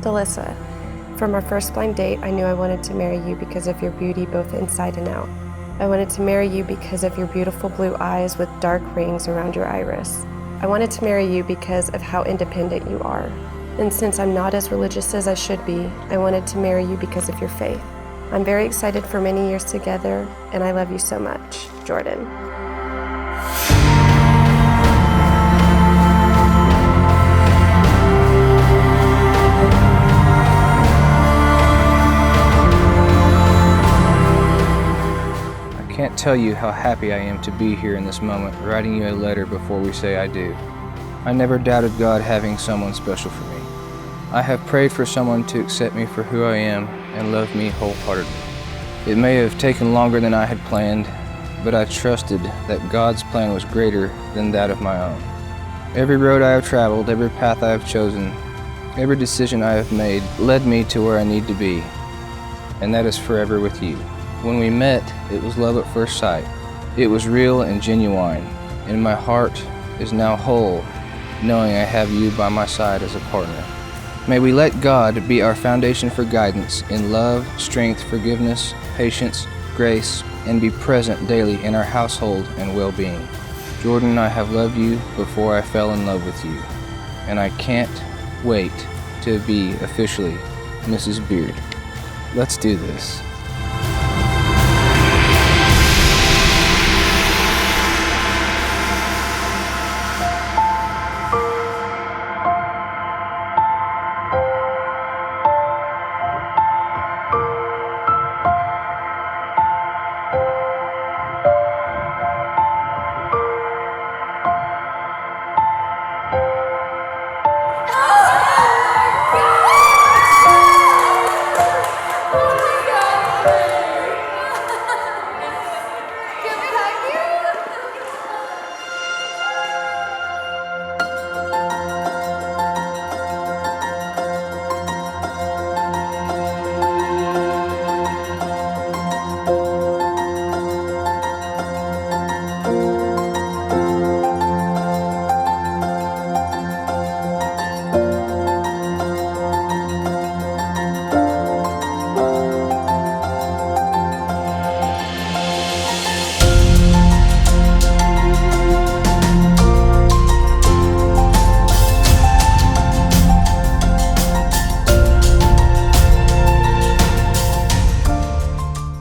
Delissa. From our first blind date, I knew I wanted to marry you because of your beauty both inside and out. I wanted to marry you because of your beautiful blue eyes with dark rings around your iris. I wanted to marry you because of how independent you are. And since I'm not as religious as I should be, I wanted to marry you because of your faith. I'm very excited for many years together, and I love you so much. Jordan. I can't tell you how happy I am to be here in this moment, writing you a letter before we say I do. I never doubted God having someone special for me. I have prayed for someone to accept me for who I am and love me wholeheartedly. It may have taken longer than I had planned, but I trusted that God's plan was greater than that of my own. Every road I have traveled, every path I have chosen, every decision I have made led me to where I need to be, and that is forever with you. When we met, it was love at first sight. It was real and genuine, and my heart is now whole, knowing I have you by my side as a partner. May we let God be our foundation for guidance in love, strength, forgiveness, patience, grace, and be present daily in our household and well-being. Jordan, I have loved you before I fell in love with you, and I can't wait to be officially Mrs. Beard. Let's do this.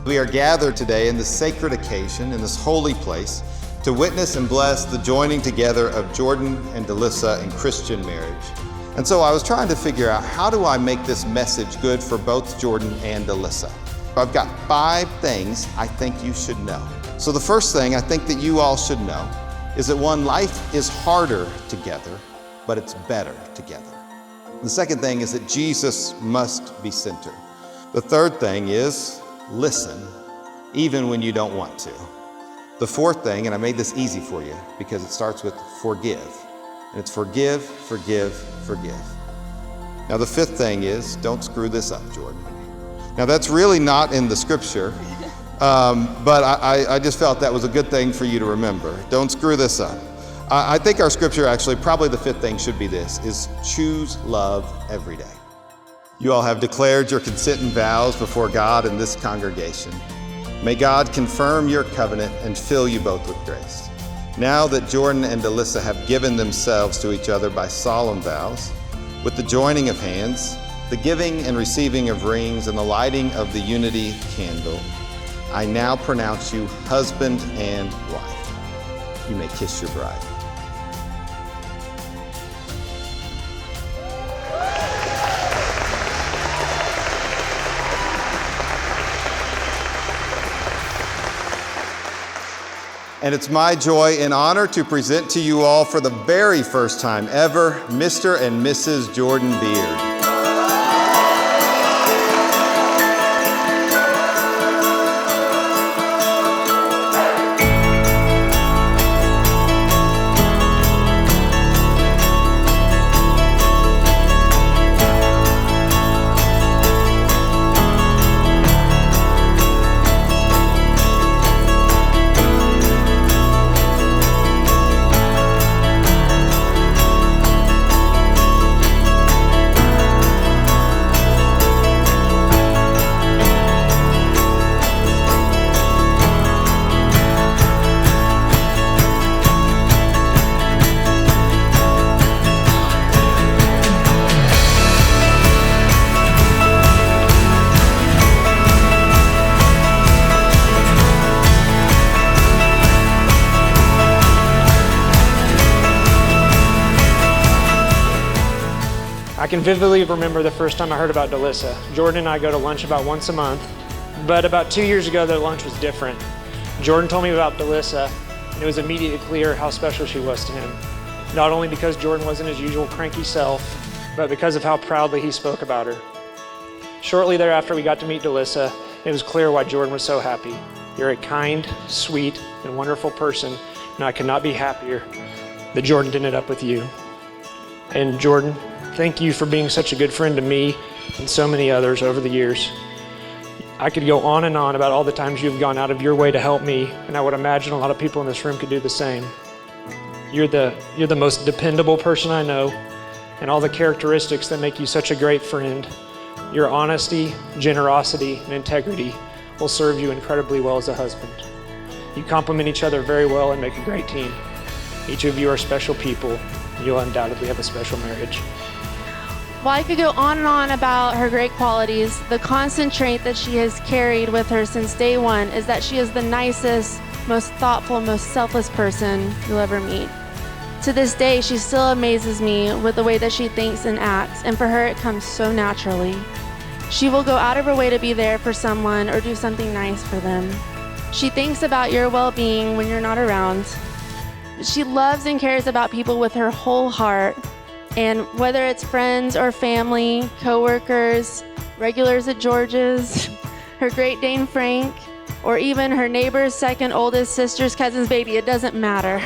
We are gathered today in this sacred occasion, in this holy place, to witness and bless the joining together of Jordan and Delissa in Christian marriage. And so I was trying to figure out, how do I make this message good for both Jordan and Delissa? I've got 5 things I think you should know. So the first thing I think that you all should know is that one, life is harder together, but it's better together. The second thing is that Jesus must be centered. The third thing is, listen, even when you don't want to. The fourth thing, and I made this easy for you because it starts with forgive. And it's forgive, forgive, forgive. Now the fifth thing is, don't screw this up, Jordan. Now that's really not in the scripture, but I just felt that was a good thing for you to remember. Don't screw this up. I think our scripture actually, probably the fifth thing should be this, is choose love every day. You all have declared your consent and vows before God in this congregation. May God confirm your covenant and fill you both with grace. Now that Jordan and Delissa have given themselves to each other by solemn vows, with the joining of hands, the giving and receiving of rings, and the lighting of the unity candle, I now pronounce you husband and wife. You may kiss your bride. And it's my joy and honor to present to you all for the very first time ever, Mr. and Mrs. Jordan Beard. I can vividly remember the first time I heard about Delissa. Jordan and I go to lunch about once a month, but about 2 years ago, their lunch was different. Jordan told me about Delissa, and it was immediately clear how special she was to him. Not only because Jordan wasn't his usual cranky self, but because of how proudly he spoke about her. Shortly thereafter, we got to meet Delissa. It was clear why Jordan was so happy. You're a kind, sweet, and wonderful person, and I could not be happier that Jordan ended up with you. And Jordan, thank you for being such a good friend to me and so many others over the years. I could go on and on about all the times you've gone out of your way to help me, and I would imagine a lot of people in this room could do the same. You're the most dependable person I know, and all the characteristics that make you such a great friend. Your honesty, generosity, and integrity will serve you incredibly well as a husband. You complement each other very well and make a great team. Each of you are special people, and you'll undoubtedly have a special marriage. While I could go on and on about her great qualities, the constant trait that she has carried with her since day one is that she is the nicest, most thoughtful, most selfless person you'll ever meet. To this day, she still amazes me with the way that she thinks and acts, and for her it comes so naturally. She will go out of her way to be there for someone or do something nice for them. She thinks about your well-being when you're not around. She loves and cares about people with her whole heart, and whether it's friends or family, co-workers, regulars at George's, her Great Dane Frank, or even her neighbor's second oldest sister's cousin's baby, it doesn't matter.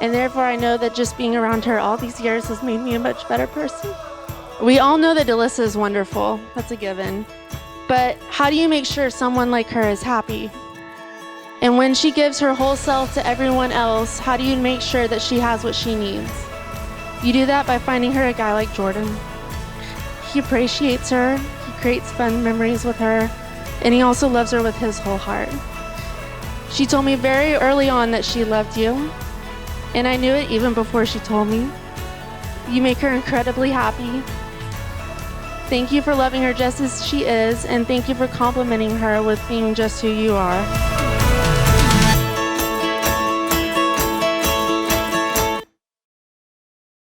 And therefore I know that just being around her all these years has made me a much better person. We all know that Delissa is wonderful, that's a given. But how do you make sure someone like her is happy? And when she gives her whole self to everyone else, how do you make sure that she has what she needs? You do that by finding her a guy like Jordan. He appreciates her, he creates fun memories with her, and he also loves her with his whole heart. She told me very early on that she loved you, and I knew it even before she told me. You make her incredibly happy. Thank you for loving her just as she is, and thank you for complimenting her with being just who you are.